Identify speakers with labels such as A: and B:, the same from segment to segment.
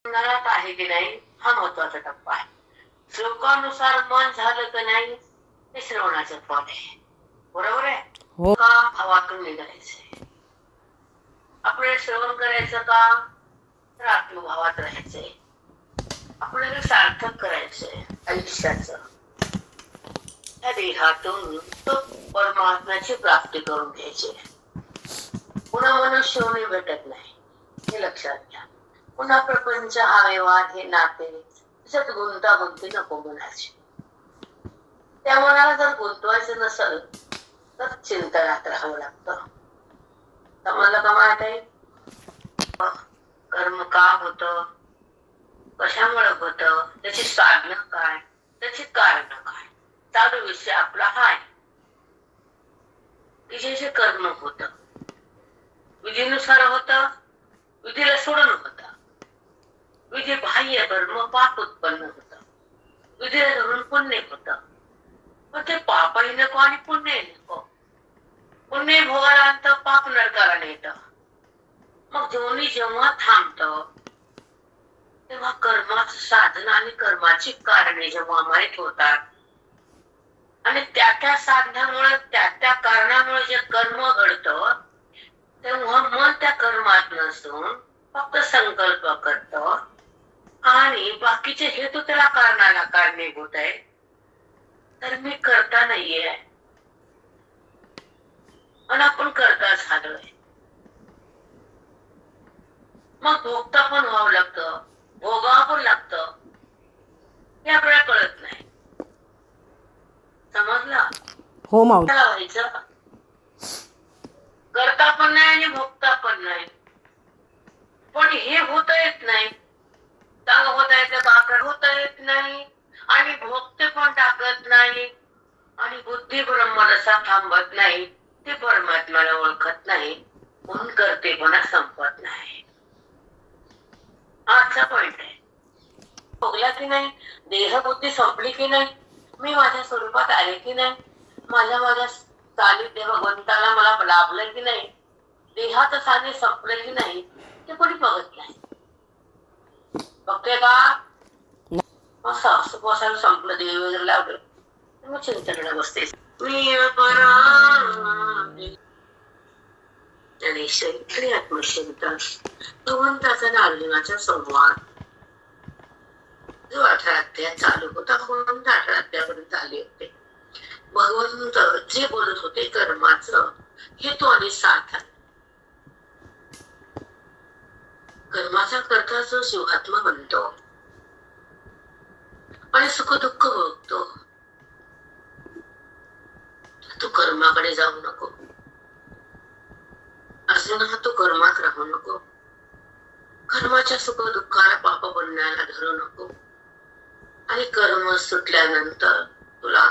A: मनात आहे की नाही हा महत्वाचा टप्पा आहे. श्लोकानुसार मन झालं की नाही हे श्रवणाचं फळ आहे. बरोबर आहे
B: हो.
A: का? भावातून निघायचंय. आपल्याला श्रवण करायचं का? तर आत्मभावात राहायचंय. आपल्याला सार्थक करायचंय आयुष्याचं. या देहातून तो परमात्म्याची प्राप्ती करून घ्यायची. पुन्हा मनुष्य होणे भेटत नाही हे लक्षात घ्या. पुन्हा प्रपंच हा व्यवहार हे नाते त्याच्यात गुंतागुंती नको म्हणायची. त्या मनाला जर गुंतवायचं नसेल तर चिंतनात राहावं लागतं. समजलं का माहित आहे? कर्म का होत, कशामुळे होत, त्याची साधन काय, त्याची कारण काय, चालू विषय आपला हाय. की जे जे कर्म होत विधीनुसार होत, विधीला सोडून होत. विधी बाह्य कर्म पाप उत्पन्न होत, विधीला धरून पुण्य होत. मग ते पापही नको आणि पुण्यही नको. पुण्य भोगाला आणतं, पाप नरकाला नेतं. मग दोन्ही जेव्हा थांबत तेव्हा कर्माचं साधन आणि कर्माची कारणे जेव्हा माहीत होतात आणि त्या साधनामुळे त्या कारणामुळे जे कर्म घडतं तेव्हा मन त्या कर्मात नसून फक्त संकल्प करत आणि बाकीचे हेतू त्याला कारणाला कारणीभूत आहे. तर मी करता नाहीये आणि आपण करता झालोय. मग भोगता पण व्हावं लागतं, भोगावं पण लागतं. हे आपल्याला कळत नाही. समजला?
B: हो माऊली.
A: व्हायचं करता पण नाही आणि भोगता पण नाही. पण हे होता येत नाही. चांग होता येतं बाकर होता येत नाही आणि भोगते पण टाकत नाही आणि बुद्धी ब्रह्मरसा थांबत नाही. ते परमात्म्याला ओळखत नाही म्हणून करतेपणा संपत नाही. आजचा पॉइंट आहे. भोगला की नाही, देहबुद्धी संपली की नाही, मी माझ्या स्वरूपात आले की नाही, माझ्या सानिध्य भगवंताला मला लाभलं की नाही, देहाचं साने संपलं की नाही, ते कोणी बघत नाही. बघते का? असं बसायला संपलं, देव वगैरे लावलं मग चिंतनाला बसते. मी आणि शैत्री आत्मचिंतन भगवंताचा आणि अर्जुनाचा संवाद जो 18 अध्याय चालू होता, भगवंत 18 अध्यायापर्यंत आले होते. भगवंत जे बोलत होते कर्माचं हेतू आणि साधन. कर्माचा करता जो जीवात्मा बनतो आणि सुख दुःख भोगतो तू कर्माकडे जाऊ नको. अर्जुना तू कर्मात राहू नको. कर्माच्या सुख दुःखाला पाप बनण्याला धरू नको. आणि कर्म सुटल्यानंतर तुला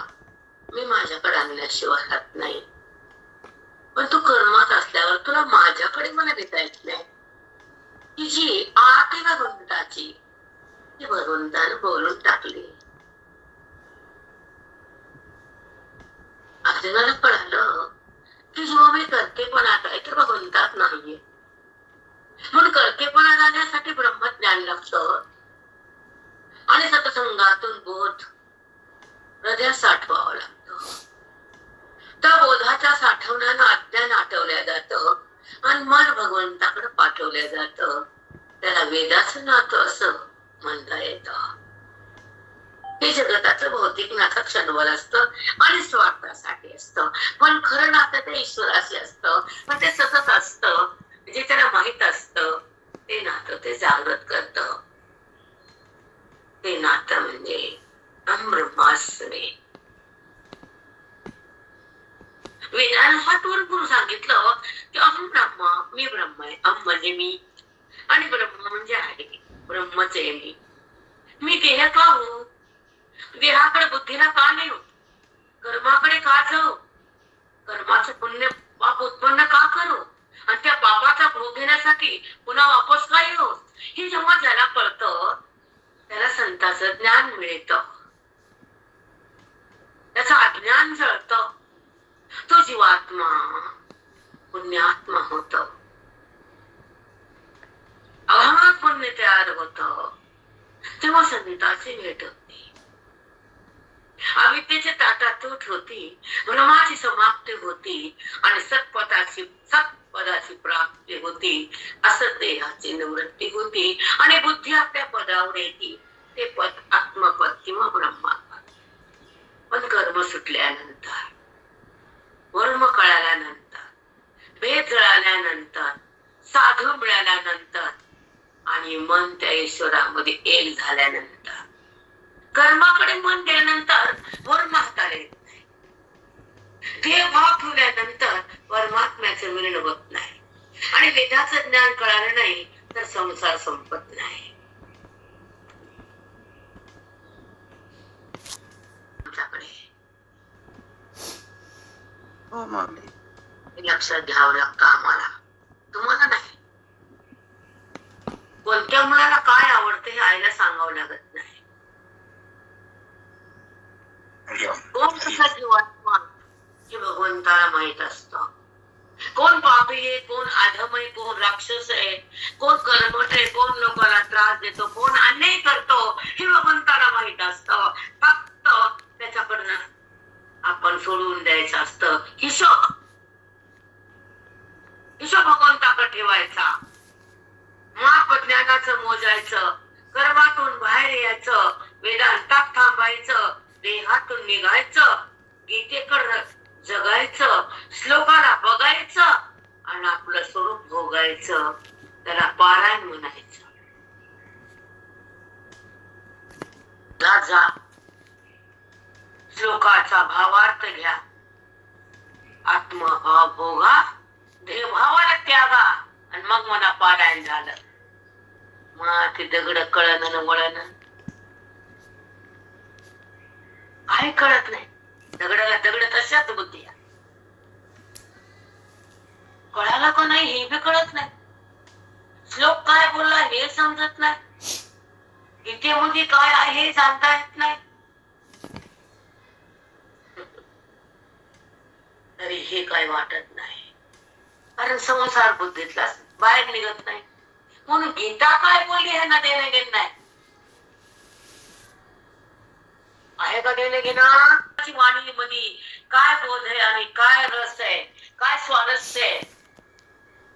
A: मी माझ्याकडे आणल्याशिवाय राहत नाही. पण तू कर्मात असल्यावर तुला माझ्याकडे मला देता येत नाही. ही जी आत आहे भगवंताची ती भगवंताने बोलून टाकली. अर्जुनाला कळालं की जेव्हा मी करतेपणात आहे तर भगवंतात नाहीये. म्हणून करतेपणा जाण्यासाठी ब्रह्मज्ञान लागतं आणि सत्संगातून बोध हृदयात साठवावं लागतं. त्या बोधाच्या साठवण्यानं अज्ञान आठवल्या जातं आणि मन भगवंताकडे पाठवलं जातं. त्याला वेदाचं नातं असं म्हणता येतं. हे जगताचं भौतिक नातं क्षणभर असतं आणि स्वार्थासाठी असतं. पण खरं नातं ते ईश्वराशी असतं. पण ते सतत असतं. जे त्याला माहित असतं ते नातं ते जागृत करतं. ते नातं म्हणजे अहम ब्रह्मास्मी. वेदानं हात वर करून सांगितलं की अहम ब्रह्मा, मी ब्रह्म आहे. अहम म्हणजे मी आणि ब्रह्म म्हणजे आहे. ब्रह्मच आहे मी. मी देह का हो? देहाकडे बुद्धीला का नाही होत? कर्माकडे का जाऊ? कर्माचं पुण्य पाप उत्पन्न का करू? आणि त्या पापाचा भोग घेण्यासाठी पुन्हा वापस का येऊ? हे जेव्हा ज्याला कळतं त्याला संताचं ज्ञान मिळतं. त्याचं अज्ञान जळतं. तो जीवात्मा पुण्यात्मा होतो. अभावात पुण्य तयार होतं. ब्रह्मसंहिताची भेट होती. अविद्येची ताटातूट होती, भ्रमाची समाप्ती होती आणि सत्पदाची प्राप्ती होती. असं देहाची निवृत्ती होती आणि बुद्धी आपल्या पदावर येते. ते पद आत्मपद किंवा ब्रह्मापद. पण कर्म सुटल्यानंतर, वर्म कळाल्यानंतर, भेद जळाल्यानंतर, साधू मिळाल्यानंतर आणि मन त्या ईश्वरामध्ये एक झाल्यानंतर, कर्माकडे मन गेल्यानंतर वर्म हाताला येत नाही. देह भाव ठेवल्यानंतर परमात्म्याचं मिलन होत नाही आणि वेदाचं ज्ञान कळालं नाही तर संसार संपत नाही. लक्षात घ्यावं लागतं आम्हाला, तुम्हाला नाही. कोणत्या मुलाला काय आवडते हे आईला सांगावं लागत नाही. कोण कसा जीवात्मा हे भगवंताला माहित असतं. कोण पापी आहे, कोण अधम आहे, कोण राक्षस आहे, कोण कर्मठ आहे, कोण लोकांना त्रास देतो, कोण अन्याय करतो हे भगवंताला माहित असतं. फक्त त्याच्याकडनं आपण सोडून द्यायचं असतं. हिशोब भगवंताकडे ठेवायचा. माप ज्ञानाचं मोजायचं, कर्मातून बाहेर यायचं, वेदांतात थांबायचं, देहातून निघायचं, गीतेकडे जगायचं, श्लोकाला बघायचं आणि आपलं स्वरूप भोगायचं. त्याला पारायण म्हणायचं. जा श्लोकाचा भावार्थ घ्या. आत्मभाव भोगा, देहभावाला त्यागा आणि मग मला पारायण झालं. मग ते दगड कळण वळण काही कळत नाही. दगडाला दगड तशाच बुद्धी कळाला का नाही हे बी कळत नाही. श्लोक काय बोलला हे समजत नाही. गीतेमध्ये काय आहे हे सांगता येत नाही. तरी हे काय वाटत नाही, कारण संसार बुद्धीतला बाहेर निघत नाही. म्हणून गीता काय बोलली हे ना देणं घेणं नाही. आहे का देणं घेणं? वाणी मध्ये काय बोध आहे आणि काय रस आहे, काय स्वारस्य आहे,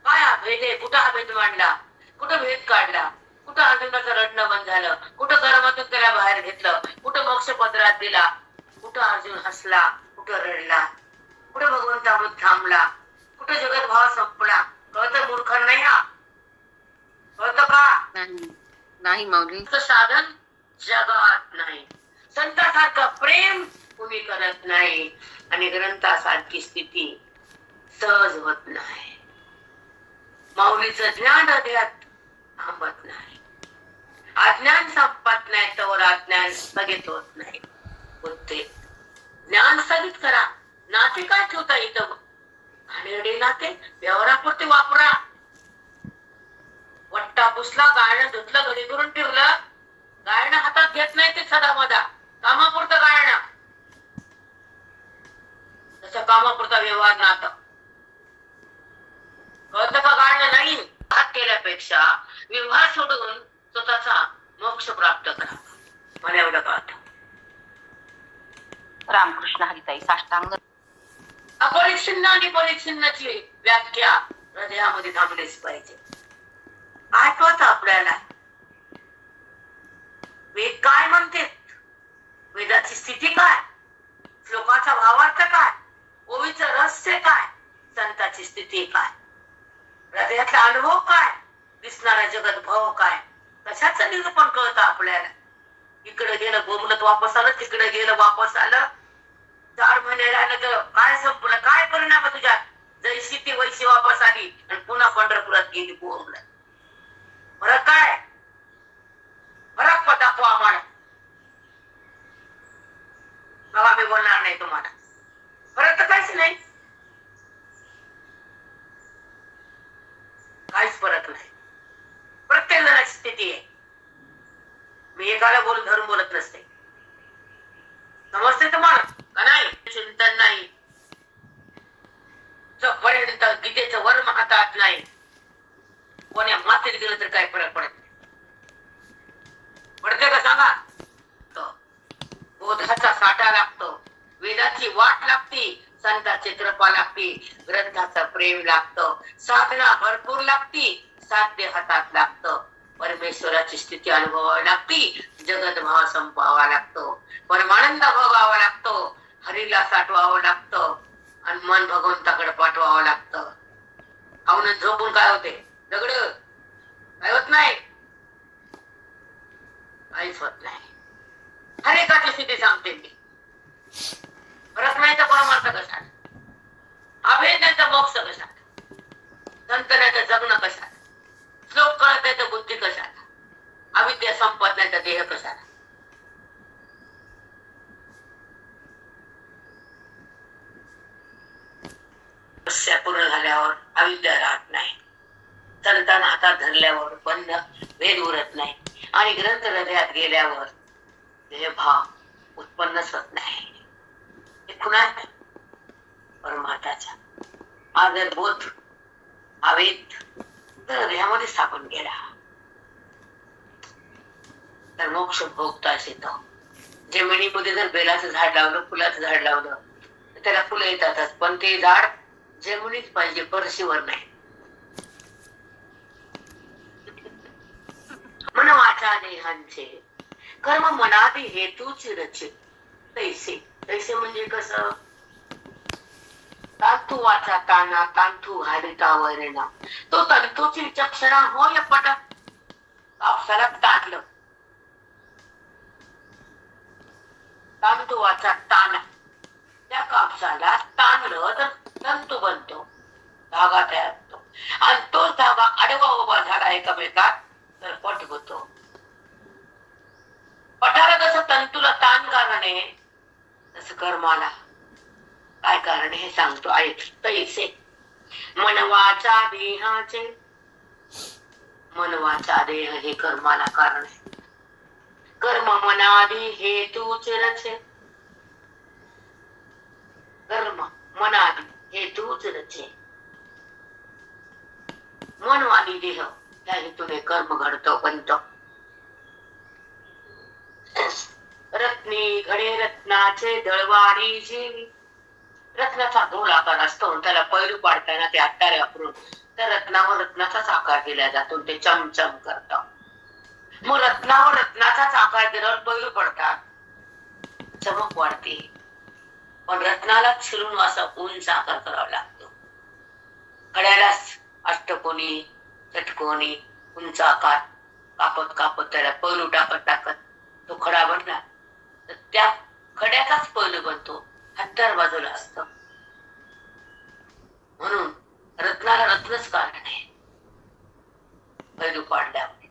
A: काय अभेद आहे, कुठं अभेद मांडला, कुठं भेद काढला, कुठं अर्जुनाचं रडणं बंद झालं, कुठं कर्मातून त्याला बाहेर घेतलं, कुठं मोक्ष पदरात दिला, कुठं अर्जुन हसला, कुठं रडला, कुठं भगवंतामध्ये थांबला, कुठं जगत भाव संपला. कळतं मूर्ख नाही हा? कळतं का?
B: नाही माऊली.
A: साधन जगात नाही. संतासारखं प्रेम कुणी करत नाही आणि ग्रंथासारखी स्थिती सहज होत नाही. माऊलीचं ज्ञान हृदयात थांबत नाही. अज्ञान संपत नाही तर अज्ञान स्थगित होत नाही. होते ज्ञान स्थगित करा. नाते काय ठेवता इथं? घाणेरडे नाते व्यवहारापुरते वापरा. वट्टा पुसला, गाळणं धुतलं, घडी करून ठेवलं, गाळणं हातात घेत नाही ते सदामदा. कामापुरतं गाळणं, तसं कामापुरता व्यवहार नातं. कळतं का? गाळणं नाही. हात केल्यापेक्षा व्यवहार सोडून स्वतःचा मोक्ष प्राप्त करा. मला एवढं कळतं.
B: रामकृष्ण हरिताई. साष्टांग.
A: अपरिच्छिन्न आणि परिच्छिन्नाची व्याख्या हृदयामध्ये थांबलीच पाहिजे. काय कळतं आपल्याला? वेद काय म्हणते, वेदाची स्थिती काय, श्लोकाचा भावार्थ काय, ओवीचं रहस्य काय, संताची स्थिती काय, हृदयातला अनुभव काय, दिसणारा जगत भाव काय, कशाचं निरूपण कळतं आपल्याला? इकडे गेलं बोमलत वापस आलं, तिकडे गेलं वापस आलं, 4 महिने राहिलं तर काय संपलं? काय परिणाम तुझ्या? जैशी ती वैशी वापस आली आणि पुन्हा पंढरपुरात गेली बोमलत. फरक काय? फरक दाखवा आम्हाला. बाबा मी बोलणार नाही तुम्हाला. फरक तर काहीच नाही. काहीच फरक नाही. प्रत्येक जणाची स्थिती आहे. मी एकाला धरून बोलत नसते. समजते तुम्हाला का नाही? चिंतन नाही. जोपर्यंत गीतेचं वर्म हातात नाही, कोण्या मातीत गेलं तर काय फरक पडत नाही. पडते का सांगा? दिनाची वाट लागती, संतांची कृपा लागती, ग्रंथाचं प्रेम लागतं, साधना भरपूर लागती, साध्य हातात लागतं, परमेश्वराची स्थिती अनुभवावी लागती, जगत भाव संपावा लागतो, परमानंद भोगावा लागतो, हरीला साठवावं लागतं आणि मन भगवंताकडे पाठवावं लागतं. खाऊन झोपून काय होते? दगड काय होत नाही, काहीच होत नाही. हर एकाची स्थिती सांगते मी. फरक नाही तर परमार्थ कशात, अभेद नाही तर मोक्ष कशात, संत नाही तर जगणं कशात, श्लोक कळत नाही तर बुद्धी कशात, अविद्या संपत नाही तर देह कशात. पूर्ण झाल्यावर अविद्या राहत नाही, संतांना हातात धरल्यावर बंध भेद उरत नाही, आणि ग्रंथ हृदयात गेल्यावर देहभाव उत्पन्नच होत नाही. हे कुणा परमार्थाचा आदर बोध अवेद तर हृदयामध्ये स्थापन केला तर मोक्ष भोगताच येतो. जमिनीमध्ये जर बेलाचं झाड लावलं, फुलाचं झाड लावलं तर त्याला फुलं येतातच, पण ते झाड जमिनीत पाहिजे, परशीवर नाही. मन वाचा देहांचे कर्म मनादी हेतूचे रचे, तैसे तैसे म्हणजे कसं? तांतू वाचा ताना तांतू घालिता वरेना, तो तंतूची विचक्षणा होय पट, कापसाला ताणलं, तांतू वाचा ताना, त्या कापसाला ताणलं तर तंतू बनतो, धागा तयार होतो, आणि तोच धागा आडवा उभा झाला एकामेकात तर पट होतो. पटाला कसं तंतूला ताण कारण आहे, तसं कर्माला काय कारण हे सांगतो ऐक. तैसे मनवाचा देहाचे, मनवाचा देह हे कर्माला कारण आहे. कर्म मनादी हेतूचे रचे, कर्म मनादी हेतूच रचे, मन आणि देह त्या हेतूने कर्म घडतो बनतो. रत्नी घडे रत्नाचे दळवारी जीवी, रत्नाचा गोल आकार असतो, त्याला पैलू पाडताना ते आटारे वापरून त्या रत्नावर रत्नाचाच आकार दिला जातो, ते चमचम करत. मग रत्नावर रत्नाचाच आकार दिल्यावर पैलू पडतात, चमक वाढते, पण रत्नाला शिरून असा उंच आकार करावा लागतो. खड्यालाच अष्टकोनी षटकोनी उंच आकार कापत कापत त्याला पैलू टाकत टाकत तो खडा बनला तर त्या खड्याचाच पैलू बनतो, हत्तर बाजूला असत. म्हणून रत्नाला रत्नच कारण आहे. पैलू पाडल्यावर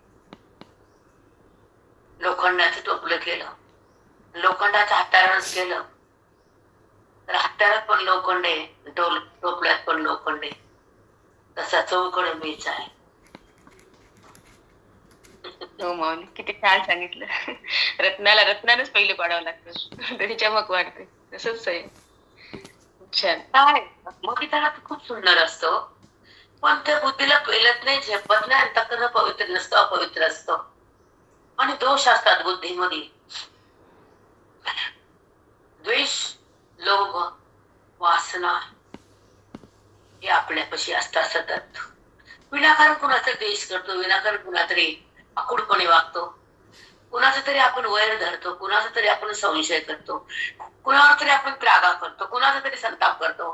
A: लोखंडाचं टोपलं केलं, लोखंडाचं हाताळणच केलं तर हाताळात पण लोखंड आहे, टोपल्यात पण लोखंड आहे, तसा चौकड मीच आहे.
B: हो माऊली, किती छान सांगितलं. रत्नाला रत्नानच पहिले पाडावं लागतं, तरी चमक वाढते. तसंच आहे. छान.
A: काय मग त्याला खूप सुंदर असतो, पण त्या बुद्धीला पेलत नाही, झेपत नाही, अंतःकरण पवित्र नसतं, अपवित्र असतं, आणि दोष असतात बुद्धीमध्ये. द्वेष, लोभ, वासना हे आपल्यापाशी असतात सतत. विनाकारण कुणाचा द्वेष करतो, विनाकारण कुणातरी आकुडपणे वागतो, कुणाचा तरी आपण वैर धरतो, कुणाचा तरी आपण संशय करतो, कुणावर तरी आपण त्रागा करतो, कुणाचा तरी संताप करतो.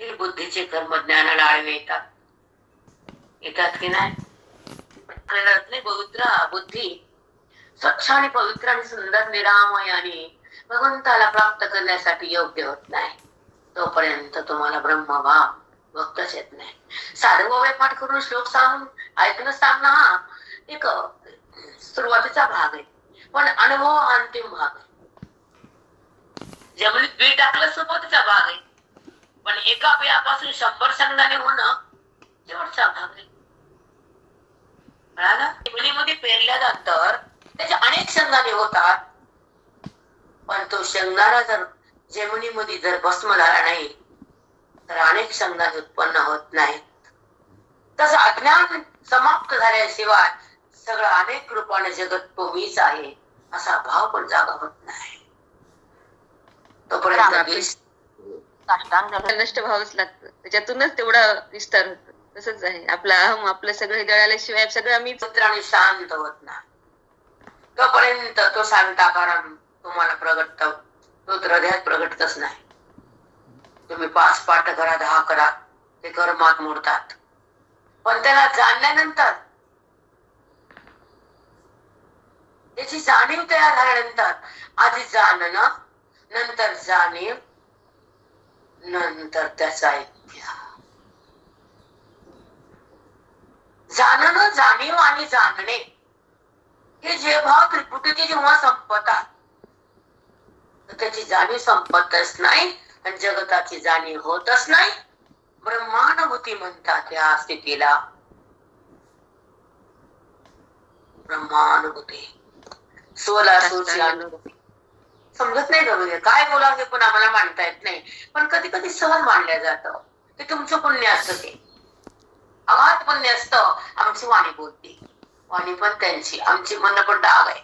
A: हे बुद्धीचे कर्म ज्ञानाला आळवे येतात. येतात की नाही? पवित्र बुद्धी स्वच्छ आणि पवित्र आणि सुंदर निरामय आणि भगवंताला प्राप्त करण्यासाठी योग्य होत नाही, तोपर्यंत तुम्हाला ब्रह्मभाव भक्तच येत नाही. साधू पाठ करून श्लोक सांगून ऐकणं सांगणं हा एक सुरुवातीचा भाग आहे, पण अनुभव अंतिम भाग आहे. जमिनीत बी टाकलं सुरुवातीचा भाग आहे, पण एका बियापासून 100 शेंगदाणे होणं शेवटचा भाग आहे. जमिनीमध्ये पेरल्यानंतर त्याचे अनेक शेंगदाणे होतात, पण तो शेंगदाणा जर जमिनीमध्ये जर भस्म झाला नाही तर अनेक शेंगदाणे उत्पन्न होत नाहीत. तसं अज्ञान समाप्त झाल्याशिवाय सगळं अनेक रूपाने जगत तो मीच आहे असा भाव पण जागा होत नाही. तोपर्यंत
B: बापरे.
A: साष्टांग
B: नष्ट व्हावंच लागतं, त्याच्यातूनच तेवढा विस्तार होतो. तसंच आहे आपला अहम, आपलं सगळं जळाल्याशिवाय सगळं आम्हीच.
A: आणि शांत होत नाही तोपर्यंत तो शांताकार तुम्हाला प्रगट, तो हृदयात प्रगटतच नाही. तुम्ही 5 पाठ करा, 10 करा, ते कर्मात मोडतात. पण त्याला जाणल्यानंतर, त्याची जाणीव तयार झाल्यानंतर, आधी जाणणं, नंतर जाणीव, नंतर त्याचा इतिहास. जाणणं, जाणीव आणि जाणणे हे जे भाव त्रिपुटीचे जेव्हा संपतात, तर त्याची जाणीव संपतच नाही आणि जगताची जाणीव होतच नाही. ब्रह्मानुभूती म्हणतात या स्थितीला. ब्रह्मानुभूती, स्वला सोची अनुभूती. समजत नाही का काय बोलावं पण आम्हाला मांडता येत नाही, पण कधी कधी सहज मांडल्या जातं. ते तुमचं पुण्य असतं, ते अगाध पुण्य असतं. आमची वाणी बोलते, वाणी पण त्यांची, आमची म्हणणं पण डाग आहे.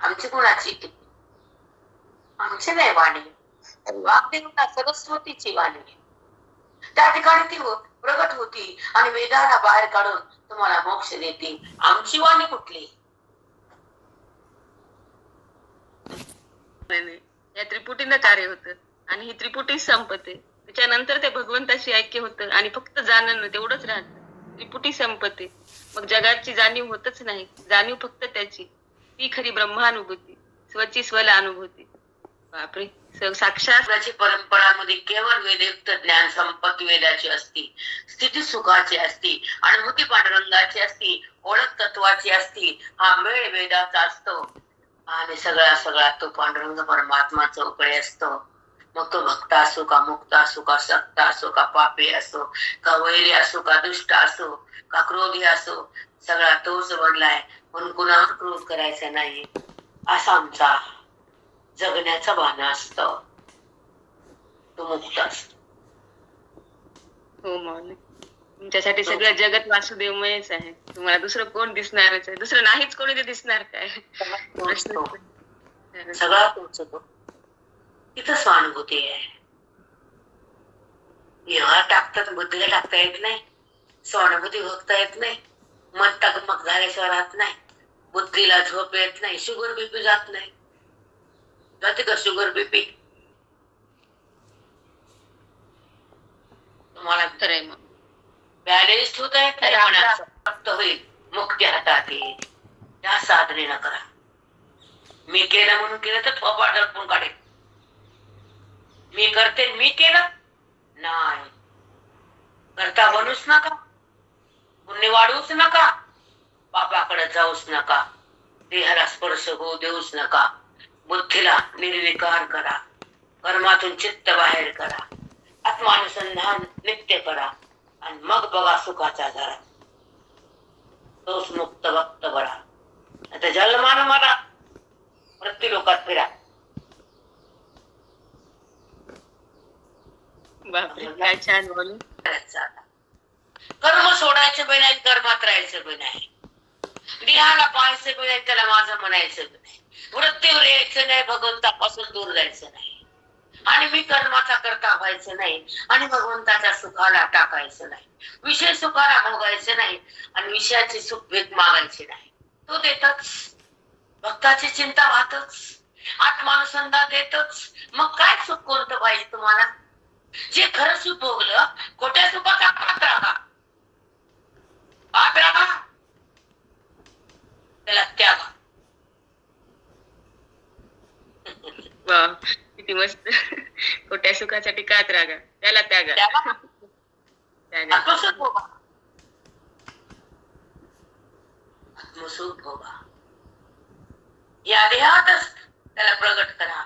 A: आमची कुणाची? आमची नाही वाणी, वाग्देवता सरस्वतीची वाणी. त्या ठिकाणी ती प्रगट होती आणि वेदाला बाहेर काढून तुम्हाला मोक्ष देते. आमची वाणी कुठली?
B: या त्रिपुटीनं कार्य होतं आणि ही त्रिपुटी संपते. त्याच्यानंतर ते भगवंताशी ऐक्य होतं आणि फक्त जाणणं तेवढंच राहतं. त्रिपुटी संपते, मग जगाची जाणीव होतच नाही. जाणीव फक्त त्याची, ती खरी ब्रह्मानुभूती, स्वची स्वला अनुभूती. बापरे, साक्षात
A: परंपरामध्ये केवळ वेदयुक्त ज्ञान संपत्ती वेदाची असती, स्थिती सुखाची असती, अनुभूती पांडुरंगाची असती, ओळख तत्वाची असती. हा मेळ वेदाचा असतो आणि सगळा तो पांडुरंग परमात्मा चौकडे असतो. मग तो भक्त असो का, मुक्त असो का, सक्त असो का, पापी असो का, वैरी असो का, दुष्ट असो का, क्रोधी असो, सगळा तोच बनलाय. म्हणून कुणावर क्रोध करायचा नाही, असा आमचा जगण्याचा भान असत. तो मुक्त असतो.
B: हो माऊली, तुमच्यासाठी सगळं जगत वासुदेवमयच आहे. तुम्हाला दुसरं कोण दिसणारच आहे? दुसरं नाहीच कोणी, ते दिसणार काय?
A: सगळा तोच होतो. तिथं स्वानुभूती आहे. व्यवहार टाकतात, बुद्धीला टाकता येत नाही, स्वानुभूती बघता येत नाही, मन टकमक झाल्याशिवाय राहत नाही, बुद्धीला झोप येत नाही, शुगर बीपी जात नाही. जाते का शुगर बीपी? तुम्हाला बॅलेन्स होत आहे, प्राप्त होईल, मुक्ती हातात येईल. त्या साधनेनं करा. मी केलं म्हणून केलं तर थोपा दडपून काढेल. मी करते, मी केलं नाही. करता बनूच नका, पुण्य वाढवूच नका, पापाकडे जाऊच नका, देहाला स्पर्श होऊ देऊच नका. बुद्धीला निर्विकार करा, कर्मातून चित्त बाहेर करा, आत्मानुसंधान नित्य करा आणि मग बघा सुखाचा झरा. तोच मुक्त भक्त बरा. आता जन्मान मला मृत्यू लोकात फिरा.
B: काय छान बोल.
A: कर्म सोडायचं बी नाही, कर्मात राहायचं बी नाही, देहाला पाहायचं बी नाही, त्याला माझं म्हणायचं बी नाही, वृत्तीवर यायचं नाही, भगवंतापासून दूर जायचं नाही, आणि मी कर्माचा करता व्हायचं नाही, आणि भगवंताच्या सुखाला टाकायचं नाही, विषय सुखाला भोगायचं नाही, आणि विषयाची सुख भेट मागायची नाही. तो देतच, भक्ताची चिंता वाहतच, आत्मानुसंधान देतच. मग काय सुख कोणतं पाहिजे तुम्हाला? जे खरं सुख भोगलं, खोट्या सुखाचा पात्र राहा, पात्र राहा, त्याला त्याग.
B: किती मस्त. खोट्या सुखासाठी कात रागा, त्याला त्याग.
A: आत्मसुख भोगा, आत्मसुख भोगा. या देहातच त्याला प्रगट करा,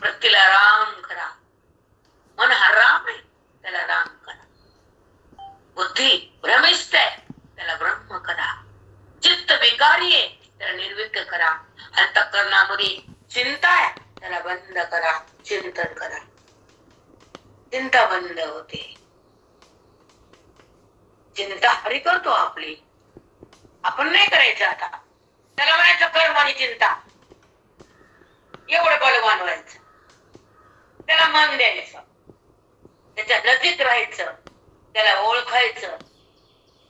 A: वृत्तीला राम करा. मन हा राम आहे, त्याला राम करा. बुद्धी भ्रमिष्ट आहे, त्याला ब्रह्म करा. चित्त विकारी आहे, त्याला निर्विकार करा. अंतःकरणामध्ये चिंता आहे, त्याला बंद करा, चिंतन करा. चिंता बंद होते. चिंता हरी करतो आपली, आपण नाही करायचं. आता त्याला म्हणायचं कर्म आणि चिंता एवढं बलवान व्हायचं, त्याला मान द्यायचं, त्याच्या नजीक राहायचं, त्याला ओळखायचं,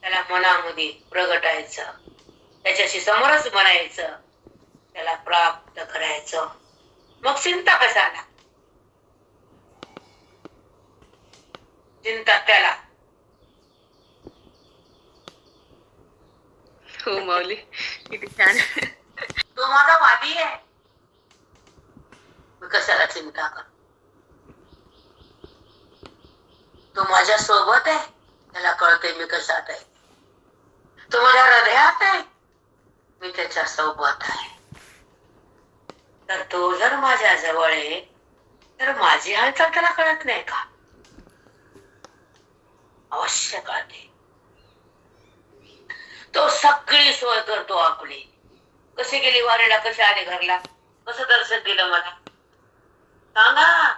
A: त्याला मनामध्ये प्रगटायचं, त्याच्याशी समरस बनायचं, त्याला प्राप्त करायचं. मग चिंता कशाला? चिंता त्याला.
B: हो माऊली, किती छान.
A: तो माझा वादी आहे, मी कशाला चिंता कर? तो माझ्या सोबत आहे, त्याला कळते मी कशात आहे. तो माझ्या हृदयात आहे, मी त्याच्या सोबत आहे. तर तो जर माझ्या जवळ आहे तर माझी हालचाल त्याला कळत नाही का? अवश्य कळते. तो सगळी सोय करतो आपली. कसे गेली वारीला, कसे आले घरला, कसं दर्शन दिलं मला सांगा?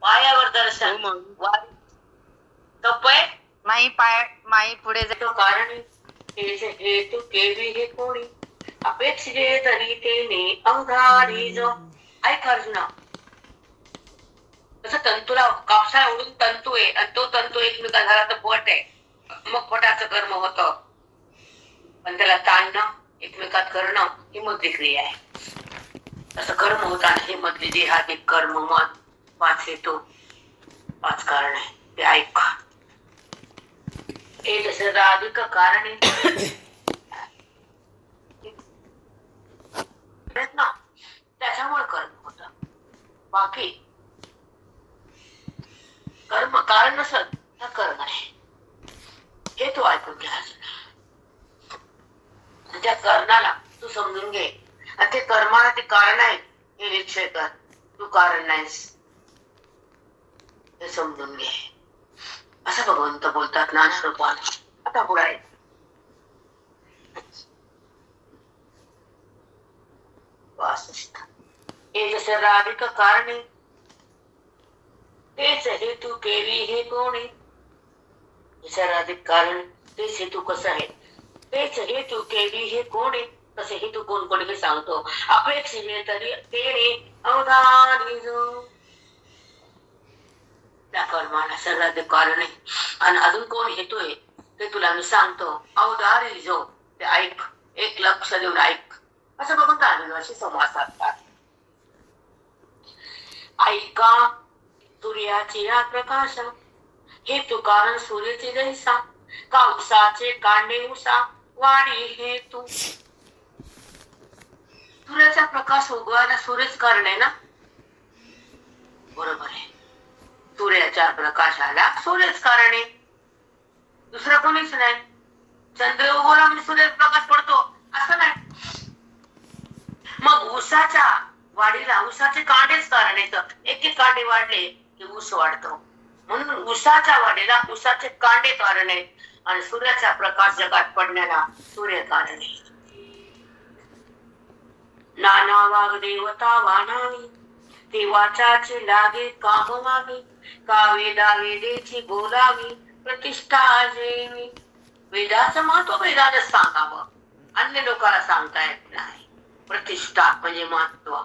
A: पायावर दर्शन. वारी तपय
C: माई पुढे
A: तो कारण हेतू केवी हे कोणी अपेक्षिते तरी तेने अवधारी जो. ऐक अर्जुना, तसं तंतूला कापसा उडून तंतू आहे आणि तो तंतू एकमेका झाला तर पट आहे, मग पटाचं कर्म होतं. पण त्याला ताणणं, एकमेकात करणं ही मधली क्रिया आहे. असं कर्म होताना हे मधली देहाधिक कर्म, मन, 5 हेतू, 5 कारण आहे. ते ऐक. एक अधिक कारणे ना, त्याच्यामुळे कर्म होत. बाकी कर्म कारण नसत तर कर्म नाही. हे तू ऐकून घ्या. त्या कर्णाला तू समजून घे, आणि ते कर्माला ते कारण आहे हे निश्चय कर. तू कारण नाहीस हे समजून घे. असं भगवंत बोलतात नाना रूपाने. आता पुढे एक अधिक कारणे तेच हेतू केली हे कोणी. अधिक कारण तेच हेतू कसं आहे, तेच हेतू केली हे कोणी. कसे हेतू कोण कोणी हे सांगतो. अपेक्षिते तरी तेने अवधानी जो. त्या कर्माला सर्वाधिक कारण आहे. आणि अजून कोण हेतू आहे ते तुला मी सांगतो. अवधारी जो. ते ऐक, एक लक्ष देऊन ऐक. असं बघून आदिवासी संवाद साधतात. ऐका सूर्याची या प्रकाश हेतू कारण सूर्याचे जैसा का उसाचे कांडे उसा वाढी हेतू. सूर्याचा प्रकाश उगवायला सूर्यच कारण आहे ना? बरोबर आहे. सूर्याच्या प्रकाशाला सूर्यच कारण आहे, दुसरं कोणीच नाही. चंद्र उगवला म्हणजे सूर्यप्रकाश पडतो असं नाही. मग ऊसाच्या वाढीला ऊसाचे कांडेच कारण आहेत. एक कांडे वाढले की ऊस वाढतो. म्हणून ऊसाच्या वाढीला ऊसाचे कांडे कारण आहेत. आणि सूर्याचा प्रकाश जगात पडण्याला सूर्य कारण आहे. नाना वाघ देवता वाणावी ते वाचाचे लागे कामवावी. का वेदा वेदेची बोलावी प्रतिष्ठा जेवी. वेदाचं महत्व वेदानच सांगावं, अन्य लोकांना सांगता येत नाही. प्रतिष्ठा म्हणजे महत्व.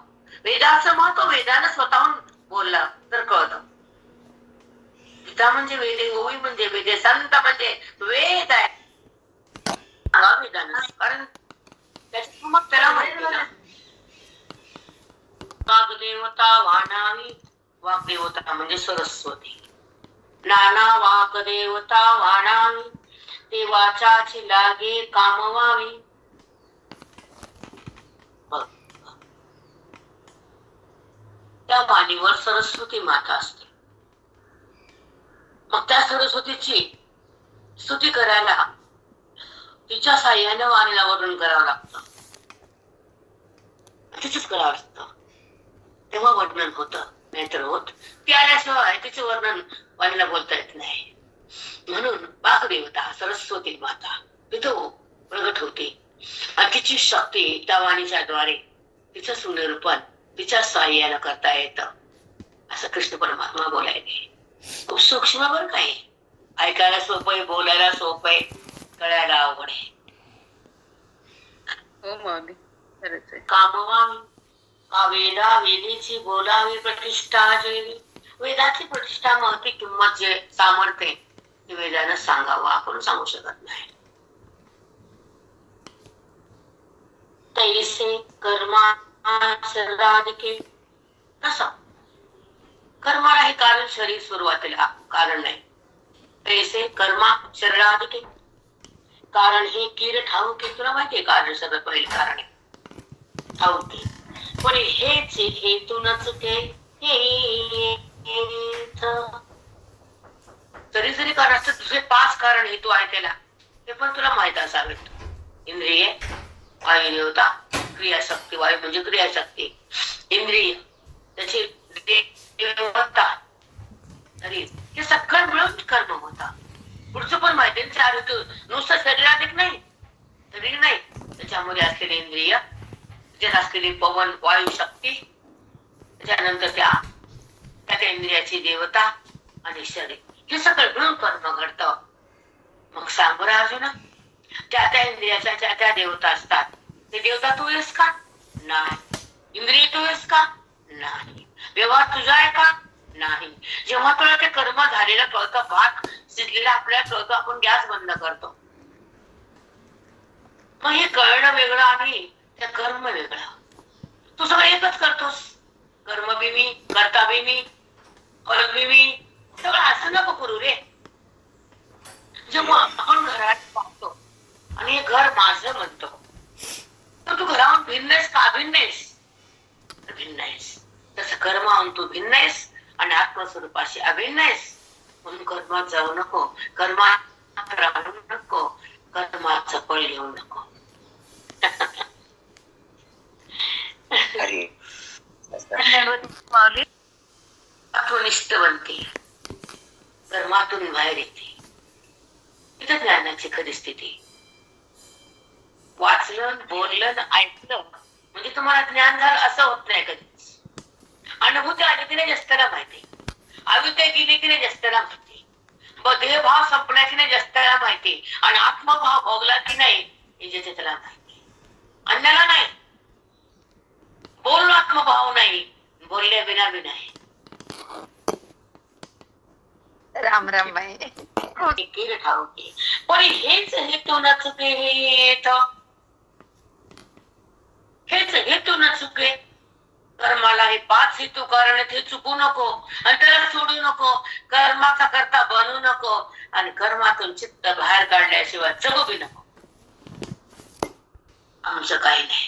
A: वेदाचं महत्व वेदानं स्वतःहून बोललं तर कळतं. गीता म्हणजे वेदे, ओवी म्हणजे वेदे, संत म्हणजे वेद आहे. वेदानं, कारण त्याच्यात मग त्याला माहिती ना. वाग्देवता वाणावी. वाग्देवता म्हणजे सरस्वती. नाना वाग्देवता वाणावी ते वाचाची लागे कामवावी. त्या वाणीवर सरस्वती माता असते. मग त्या सरस्वतीची स्तुती करायला तिच्या साह्याने वाणीला वर्णन करावं लागतं. तिचंच करावं लागतं, तेव्हा वर्णन होतं, नाहीतर होत. ती आल्याशिवाय तिचं वर्णन वाणीला बोलता येत नाही. म्हणून वाग्देवता सरस्वती माता तिथं प्रगट होते. आणि तिची शक्ती त्या वाणीच्या द्वारे तिचं सुनिरूपण तिच्या साह्यानं करता येतं. असं कृष्ण परमात्मा बोलायचे. खूप सूक्ष्म बरं काय. ऐकायला सोपं आहे, बोलायला सोपं आहे, कळायला अवघड आहे.
B: हो मग खरंच आहे.
A: कामवावी. वेदा वेदीची बोलावी प्रतिष्ठा जेवी. वेदाची प्रतिष्ठा महती किंमत जे सामर्थ्य ते वेदानं सांगावं, आपण सांगू शकत नाही. तैसे कर्मा शरीराधिके. कसं कर्माला हे कारण शरीर सुरुवातीला कारण नाही. तैसे कर्मा शरीराधिके कारण हे कीर ठाऊक आहे. तुला माहितीये कारण सगळं पहिले कारण आहे ठाऊक आहे. पण हेच हेतूनच ते जरी जरी कारण असतं तुझे 5 कारण हेतू आहे त्याला, ते पण तुला माहित असावेत. इंद्रिय, वायू देवता, क्रियाशक्ती. वायू म्हणजे क्रियाशक्ती, इंद्रिय त्याची देवता, हे सगळं मिळून कर्म होता. पुढचं पण माहिती 4 हेतू. नुसतं शरीरात एक नाही, शरीर नाही, त्याच्यामध्ये असलेले इंद्रिय, त्याच्यात असलेली पवन वायू शक्ती, त्याच्यानंतर त्या इंद्रियाची देवता आणि शरीर, हे सगळं मिळून कर्म घडतं. मग सांग बरं अर्जुना, त्या इंद्रियाच्या त्या देवता असतात. ते देवता तू आहेस का? नाही. इंद्रिय तू आहेस का? नाही. व्यवहार तुझा आहे का? नाही. जेव्हा तुला ते कर्म झालेला कळतं, भात शिजलेला आपल्याला कळतो, आपण गॅस बंद करतो. मग हे कळणं वेगळं आणि त्या कर्म वेगळं. तू सगळं एकच करतोस. कर्म बी मी, करता बी मी, फल बी मी, सगळं असं नको करू रे. जेव्हा आपण घरात पाहतो आणि हे घर माझं म्हणतो, तर तू घराहून भिन्न आहेस का अभिन्न आहेस? भिन्न आहेस. तसं कर्माहून तू भिन्न आहेस आणि आत्मस्वरूपाशी अभिन्न आहेस. म्हणून कर्मात जाऊ नको, कर्मात राहू नको, कर्माचं फळ घेऊ नको. आत्मनिष्ठ बनते, कर्मातून बाहेर येते. इथं ज्ञानाची खरी स्थिती. वाचलं, बोललं, ऐकलं म्हणजे तुम्हाला ज्ञान झालं असं होत नाही कधीच. अनुभूती आली की नाही जस्ताला माहिती, अविद्या गेली की नाही जस्ताला माहिती, देहभाव संपला की नाही जस्ताला माहिती, आणि आत्मभाव भोगला की नाही हे जे त्याला माहिती. अन्याला नाही. बोल आत्मभाव नाही, बोलल्या विना बी नाही.
C: राम राम बाई.
A: पण हेच हेतून चुके, हेच हेतून चुके. कर्माला हे 5 हेतू कारण ते चुकू नको आणि त्याला सोडू नको. कर्माचा करता बनू नको आणि कर्मातून चित्त बाहेर काढल्याशिवाय जगू बी नको. आमचं काही नाही,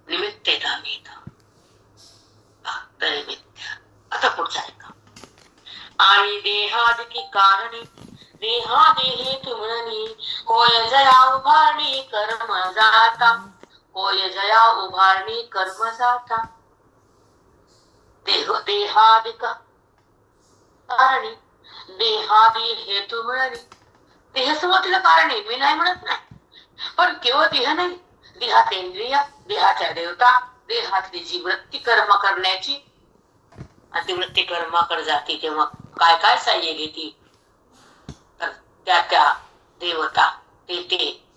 A: निमित्त येत आम्ही इथं फक्त निमित्त. आता पुढचा ऐका. आणि देहादिकी कारणे देहादेहे तुमरणी, होय जया उभारणी कर्म जाता, होय जया उभारणी कर्म जाता. देहादिक कारणी देहादी हेतू मिळणी. देह सुरुवातीला कारण आहे, मी नाही म्हणत नाही, पण केवळ देह नाही, देहात इंद्रिय, देहाच्या देवता, देहातली जी वृत्ती कर्म करण्याची, आणि ती वृत्ती कर्माकडे जाते तेव्हा काय काय सहाय्य घेते, तर त्या देवता, ते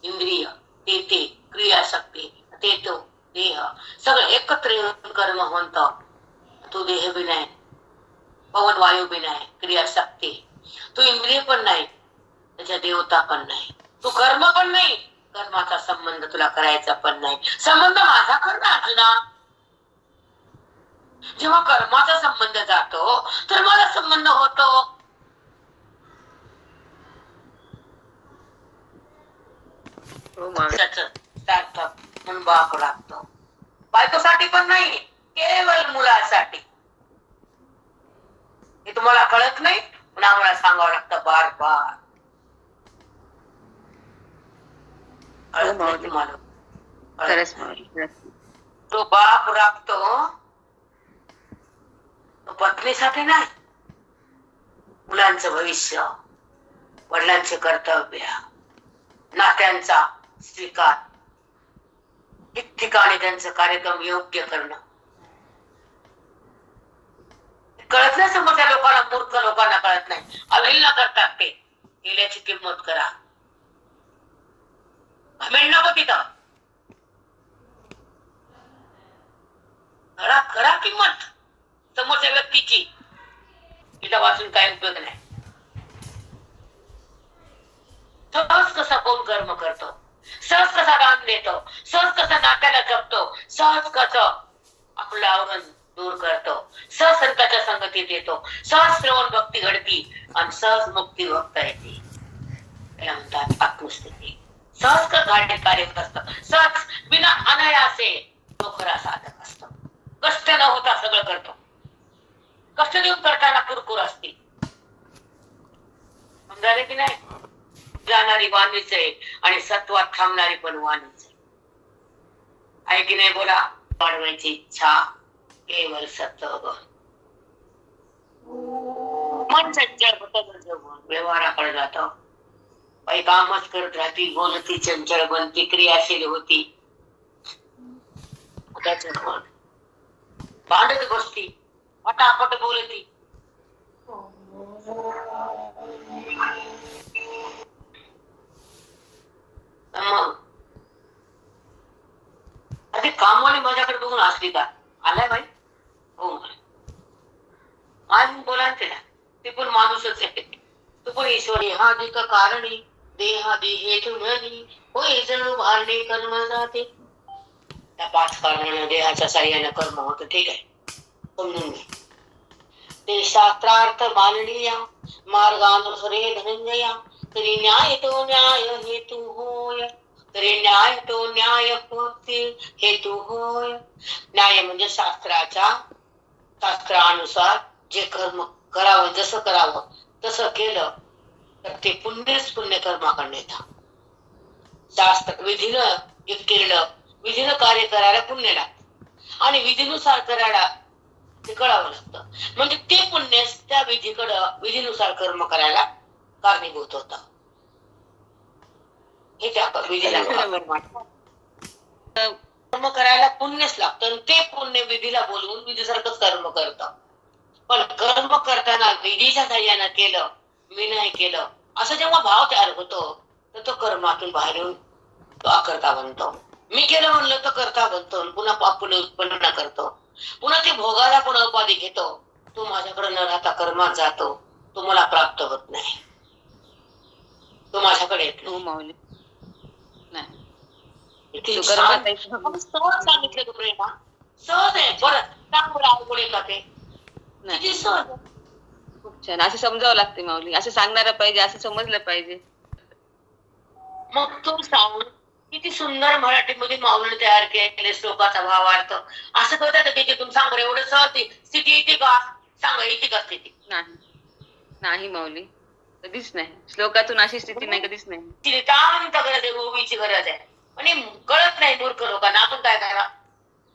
A: इंद्रिय, ते क्रियाशक्ती, ते तो देह, सगळं एकत्र येऊन कर्म होतं. तू देह बी नाही, पवन वायू बी नाही, क्रियाशक्ती, तू इंद्रिय पण नाही, त्याच्या देवता पण नाही, तू कर्म पण नाही, कर्माचा संबंध तुला करायचा पण नाही. संबंध माझा कर ना अर्जुना. जेव्हा कर्माचा संबंध जातो तर मला संबंध होतो. म्हणून बाप लागतो. बायकोसाठी पण नाही, केवळ मुलासाठी. हे तुम्हाला कळत नाही, पण आम्हाला सांगावं लागतं बार बार. तो बाप राखतो, पत्नीसाठी नाही, मुलांचं भविष्य, वडिलांचे कर्तव्य, नात्यांचा स्वीकार, ठिकठिकाणी त्यांचं कार्यक्रम योग्य करणं. कळत नाही समोरच्या लोकांना, मूर्ख लोकांना कळत नाही, अवहेलना करतात. ते गेल्याची किंमत करा, घमेंड नको तिथं. करा किंमत समोरच्या व्यक्तीची. इथं वाचून काय उपयोग नाही. सहज कसा कोण कर्म करतो, सहज कसा दान देतो, सहज कसा नात्याला जपतो, सहज कसं आपलं आवरण दूर करतो, सहज संतांच्या संगतीत येतो, सहज श्रवण भक्ती घडती आणि सहज मुक्ती भक्ता येते. त्याला म्हणतात आत्मस्थिती. सहज कार्य होत असतं, सहज बिना अनायासे तो खरा साधक असतो. कष्ट न होता सगळं करतो. कष्ट देऊन करताना कुरकुर असते. समजाले की नाही? जाणारी वाणीच आहे आणि सत्वात थांबणारी पण वाणीच आहे की नाही? बोला. वाढवायची इच्छा केवळ सत्व. मन चंचल होतं, व्यवहाराकडे जात. काही कामच करत राहती, बोलती चंचल बनती, क्रियाशील होती. भांडत बसती, पटापट बोलती. मग अरे कामवाली माझ्याकडे बघून असली का? आलाय बाई हो आणि बोला तिला, ते पण माणूसच आहे. तू पण ईश्वर. देहादिक कारणी देहादी हेतू नदी होय जणू भारणे कर्म जाते. त्या 5 कारणाने देहाच्या साह्याने कर्म होतं. ठीक आहे, समजून घे. ते शास्त्रार्थ माननीय मार्गानुसारे धनंजया तरी न्याय तो न्याय हेतू होय. तरी न्याय तो न्याय हेतू होय. न्याय म्हणजे शास्त्रानुसार जे कर्म करावं, जसं करावं तसं केलं तर ते पुण्यच पुण्य कर्माकडे येतात. शास्त्र विधीनं केलं, विधीनं कार्य करायला पुण्य लागतं आणि विधीनुसार करायला ते कळावं लागतं. म्हणजे ते पुण्य त्या विधीनुसार कर्म करायला कारणीभूत होतं. हे त्या विधीला कर्म करायला पुण्यच लागतं. ते पुण्य विधीला बोलवून विधीसारखंच कर्म करतं. पण कर्म करताना विधीच्या साह्यानं केलं, मी नाही केलं असं जेव्हा भाव तयार होतो तर तो कर्मातून बाहेर येऊन तो अकर्ता बनतो. मी केलं म्हणलं तर कर्ता बनतो. पुन्हा पाप पुण्य उत्पन्न करतो. पुन्हा ते भोगाला पण उपाधी घेतो. तो माझ्याकडे न राहता कर्मात जातो. तो मला प्राप्त होत नाही. तो माझ्याकडे येत नाही. सहज सांगितलं तू प्रेमा. सहज आहे. बरं सांग मला अवघड आहे का ते? किती सहज.
B: खूप छान. असं समजावं लागते माऊली. असं सांगणारं पाहिजे, असं समजलं पाहिजे.
A: मग तू सांग किती सुंदर मराठीमध्ये माऊलीने तयार केले श्लोकाचा भावार्थ. असं करतात त्याच्यातून सांग बरं. एवढं सहज स्थिती येते का? सांग येते का स्थिती?
B: नाही माऊली, कधीच नाही. श्लोकातून अशी स्थिती नाही, कधीच नाही.
A: नितांत गरज आहे, गोबीची गरज आहे. आणि कळत नाही मूर्ख लोकांना. आपण काय करा,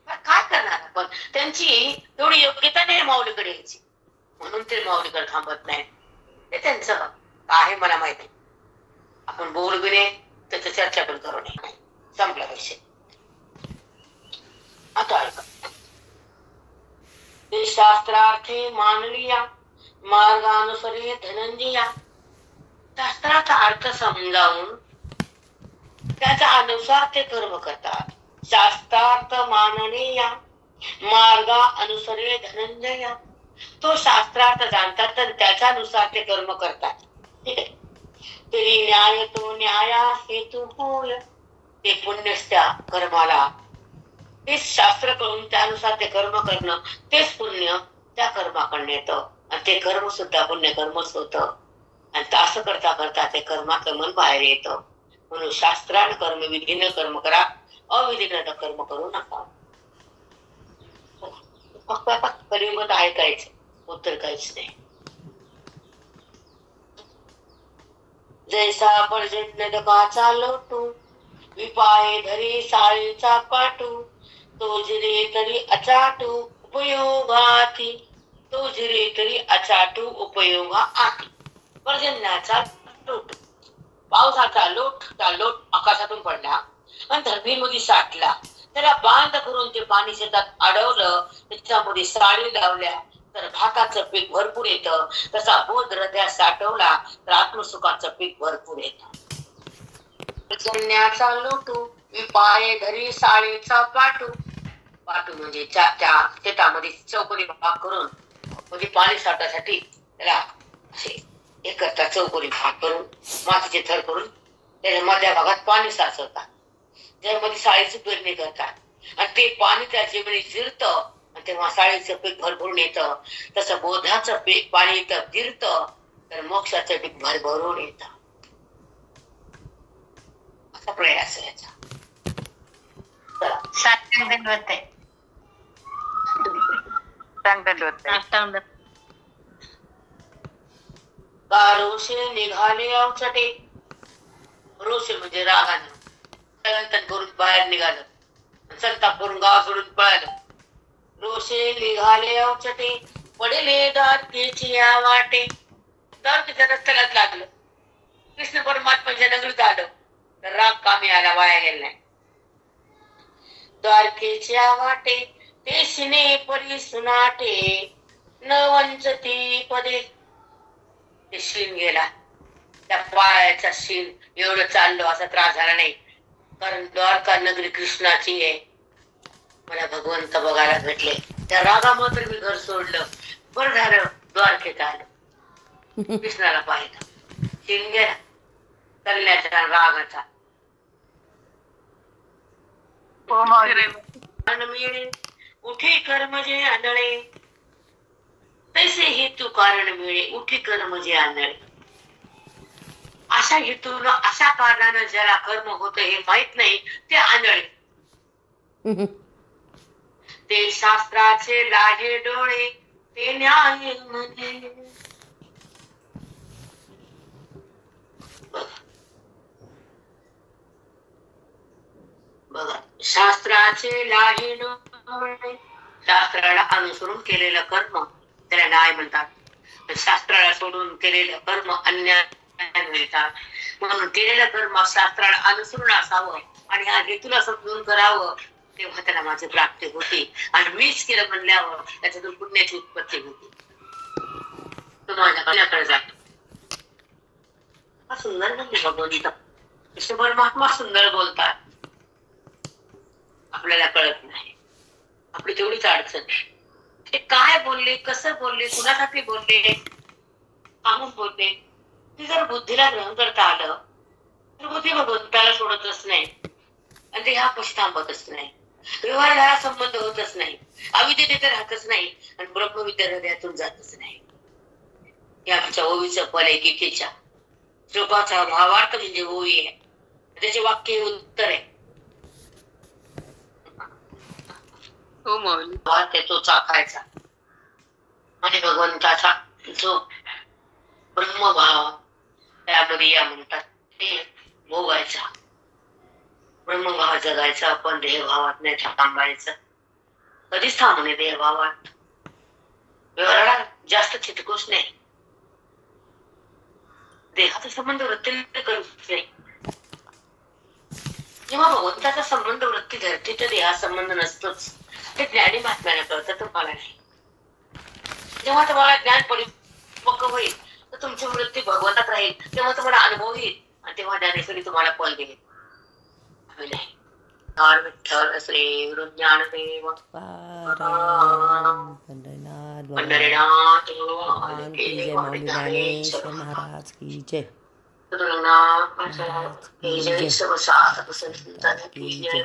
A: काय करणार आपण? त्यांची एवढी योग्यता नाही माऊलीकडे यायची, म्हणून ते माऊलीकडे थांबत नाही. ते त्यांचं आहे मला माहिती. आपण बोलू बी नाही, त्याची चर्चा पण करू नये. संपला विषय. आता ऐका. ते शास्त्रार्थे मानलीया मार्गानुसारे धनंजया. शास्त्राचा अर्थ समजावून त्याच्या अनुसार ते कर्म करतात. शास्त्रार्थ माननीया मार्गा अनुसरे धनंजया. तो शास्त्रार्थ जाणतात तर त्याच्यानुसार ते कर्म करतात. ठीक आहे. तरी न्याय तो न्याया हेतू होय. ते पुण्यच त्या कर्माला, तेच शास्त्र करून त्यानुसार ते कर्म करणं, तेच पुण्य त्या कर्माकडे येतं. आणि ते कर्म सुद्धा पुण्य कर्मच होतं. आणि असं करता करता ते कर्माचं मन बाहेर येतं. म्हणून शास्त्रानं कर्म विधीनं कर्म करा, अविधीनं कर्म करू नका. फक्त आता कलियुगात ऐकायचं, उत्तर काहीच नाही. जैसा पर्जन्य डकाचा लोटू विपाये धरी साळीचा पाटू. तो जिरे तरी अचाटू उपयोगाती. तो जिरे तरी अचाटू उपयोगाती. पर्जन्याचा लोट, पावसाचा लोट, त्या लोट आकाशातून पडला आणि धरणीमध्ये साठला. त्याला बांध करून ते पाणी शेतात अडवलं, त्याच्यामध्ये साळी लावल्या तर भाताचं पीक भरपूर येतं. तसा बोध हृदयात साठवला तर आत्मसुखाचं पीक भरपूर येतं. पर्जन्याचा लोटू विपाये धरी साळीचा पाटू. पाटू म्हणजे त्या शेतामध्ये चौकोनी भाग करून म्हणजे पाणी साठण्यासाठी त्याला असे एक करतात, चौकोनी भाग करून मातीचे थर करून त्याच्या मधल्या भागात पाणी साचवतात, त्यामध्ये साळीची पेरणी करतात आणि ते पाणी त्या जमिनीत जिरतं आणि तेव्हा साळीचं पीक भरभरून येतं. तसं बोधाचं पीक पाणी इथं जिरतं तर मोक्षाचं पीक भरभरून येतं. असा प्रयास आहे याचा.
C: दंडवत आहे. दंडवत आहे.
A: रोषे निघाले अवचटे. रोषे म्हणजे रागानं संतन करून बाहेर निघालं, संताप करून गाव सोडून पळालं. रोषे निघाले अवचटे पडेले द्वारकेची या वाटे. द्वारकेच्या रस्त्यालाच लागलं. कृष्ण परमात्माच्या नगरीत आलं तर राग कामी आला, वाया गेला नाही. द्वारकेच्या वाटे ते शिने परी सुनाटे न वंचती पदे. ते शीन गेला, त्या पायाचा शीन एवढं चाललो असा त्रास झाला नाही, कारण द्वारका नगरी कृष्णाची आहे. मला भगवंत बघायला भेटले, त्या रागामुळे तर मी घर सोडलं. बरं झालं द्वारकेत आलं, कृष्णाला पाहिलं. शीन गेला चालण्याचा रागाचा. मिळे उठे कर्म जे आंधळे तैसे हेतू कारण मिळे उठे कर्म जे आंधळे. अशा हेतून अशा कारणानं ज्याला कर्म होत हे माहित नाही ते आंधळे. ते शास्त्राचे लाहे डोळे ते न्याय म्हणे. बघा, शास्त्राचे लाहे डोळे, शास्त्राला अनुसरून केलेलं कर्म त्याला न्याय म्हणतात. शास्त्राला सोडून केलेलं कर्म अन्याय म्हणतात. म्हणून केलेलं कर्म शास्त्राला अनुसरून असावं आणि या हेतूला समजून करावं, तेव्हा त्याला माझी प्राप्ती होती. आणि मीच केलं म्हणल्यावर त्याच्यातून पुण्याची उत्पत्ती होती. तो माझ्या कन्याकडे जातो. हा सुंदर म्हणजे भगवंत कृष्ण परमात्मा सुंदर बोलतात, आपल्याला कळत नाही. आपली तेवढीच अडचण. ते काय बोलले, कसं बोलले, कुणासाठी बोलले, सांगून बोलले, ते जर बुद्धीला ग्रहण करता आलं तर बुद्धी भगवंताला सोडतच नाही आणि ते ह्या पशी थांबतच नाही. व्यवहाराला संबंध होतच नाही, अविद्या तिथे राहतच नाही आणि ब्रह्मविद्या हृदयातून जातच नाही. या आमच्या ओवीचं फल आहे गीतेच्या श्लोकाचा भावार्थ म्हणजे ओवी आहे, त्याचे वाक्य उत्तर आहे.
B: हो माऊली.
A: तो चाखायचा आणि भगवंताचा जो ब्रह्मभाव त्यामध्ये या म्हणतात ते भोगायचा. ब्रह्मभाव जगायचा, पण देहभावात नाही थांबायचं. कधीच थांबू नये देहभावात. व्यवहाराला जास्त चिटकूच नाही. देहाचा संबंध वृत्तीने करूच नाही. जेव्हा भगवंताचा संबंध वृत्ती धरते तर देहा संबंध नसतोच. ते ज्ञानी महात्म्याला कळतं, तुम्हाला नाही. जेव्हा तुम्हाला ज्ञान परिपक्व होईल तर तुमची वृत्ती भगवंतात राहील, तेव्हा तुम्हाला अनुभव येईल आणि तेव्हा ज्ञानेश्वरी तुम्हाला फल देईल. आम्ही नाही. विठ्ठल श्री गुरुज्ञानदेव पंढरीनाथ
D: महाराज की जय.
A: जय.